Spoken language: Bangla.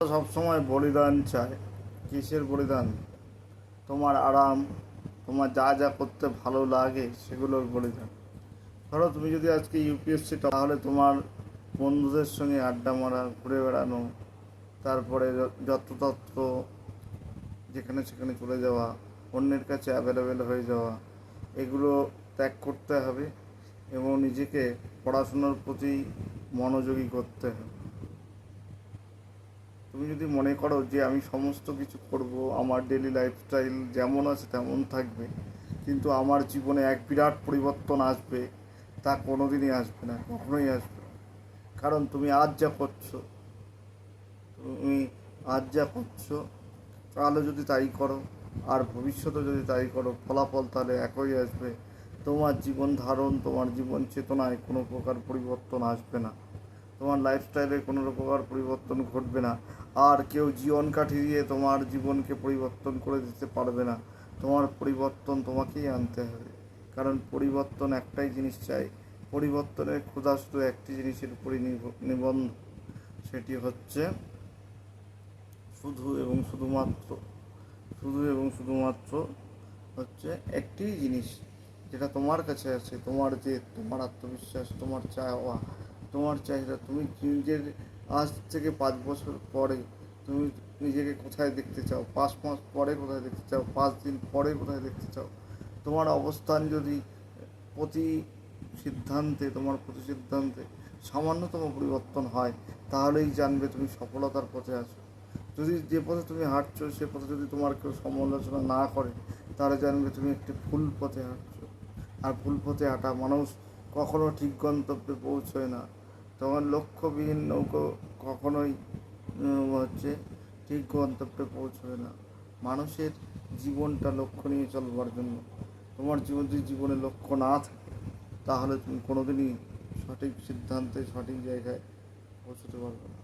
সবসময় বলিদান চায়। কিসের বলিদান? তোমার আরাম, তোমার যা যা করতে ভালো লাগে সেগুলোর বলিদান। ধরো তুমি যদি আজকে ইউপিএসসি, তাহলে তোমার বন্ধুদের সঙ্গে আড্ডা মারা, ঘুরে বেড়ানো, তারপরে যত্রতত্র যেখানে সেখানে চলে যাওয়া, অন্যের কাছে অ্যাভেলেবেল হয়ে যাওয়া, এগুলো ত্যাগ করতে হবে এবং নিজেকে পড়াশুনোর প্রতি মনোযোগী করতে হবে। তুমি যদি মনে করো যে আমি সমস্ত কিছু করব, আমার ডেলি লাইফস্টাইল যেমন আছে তেমন থাকবে, কিন্তু আমার জীবনে এক বিরাট পরিবর্তন আসবে, তা কোনোদিনই আসবে না, কখনোই আসবে না। কারণ তুমি আজ যা করছো, তুমি আজ যা করছো, তাহলে যদি তাই করো, আর ভবিষ্যতে যদি তাই করো, ফলাফল তাহলে একই আসবে। তোমার জীবন ধারণ, তোমার জীবন চেতনায় কোনো প্রকার পরিবর্তন আসবে না, তোমার লাইফস্টাইলে কোনো প্রকার পরিবর্তন ঘটবে না। আর কেউ জীবন কাঠি দিয়ে তোমার জীবনকে পরিবর্তন করে দিতে পারবে না। তোমার পরিবর্তন তোমাকেই আনতে হবে। কারণ পরিবর্তন একটাই জিনিস চাই, পরিবর্তনের ক্ষুধা শুধু একটি জিনিসের উপরই নিবন্ধ, সেটি হচ্ছে শুধু এবং শুধুমাত্র হচ্ছে একটি জিনিস, যেটা তোমার কাছে আছে, তোমার আত্মবিশ্বাস, তোমার চাওয়া, তোমার চাহিদা। তুমি নিজের আজ থেকে 5 বছর পরে তুমি নিজেকে কোথায় দেখতে চাও, 5 মাস পরে কোথায় দেখতে চাও, 5 দিন পরে কোথায় দেখতে চাও। তোমার অবস্থান যদি প্রতি সিদ্ধান্তে সামান্যতম পরিবর্তন হয়, তাহলেই জানবে তুমি সফলতার পথে আছো। যদি যে পথে তুমি হাঁটছো সে পথে যদি তোমার কেউ সমালোচনা না করে, তাহলে জানবে তুমি একটি ভুল পথে হাঁটছো। আর ভুল পথে হাঁটা মানুষ কখনো ঠিক গন্তব্যে পৌঁছয় না। তখন লক্ষ্যবিহীন নৌকো কখনোই হচ্ছে ঠিক গন্তব্যে পৌঁছবে না। মানুষের জীবনটা লক্ষ্য নিয়ে চলবার জন্য। তোমার যদি জীবনে লক্ষ্য না থাকে, তাহলে তুমি কোনোদিনই সঠিক সিদ্ধান্তে সঠিক জায়গায় পৌঁছতে পারবে না।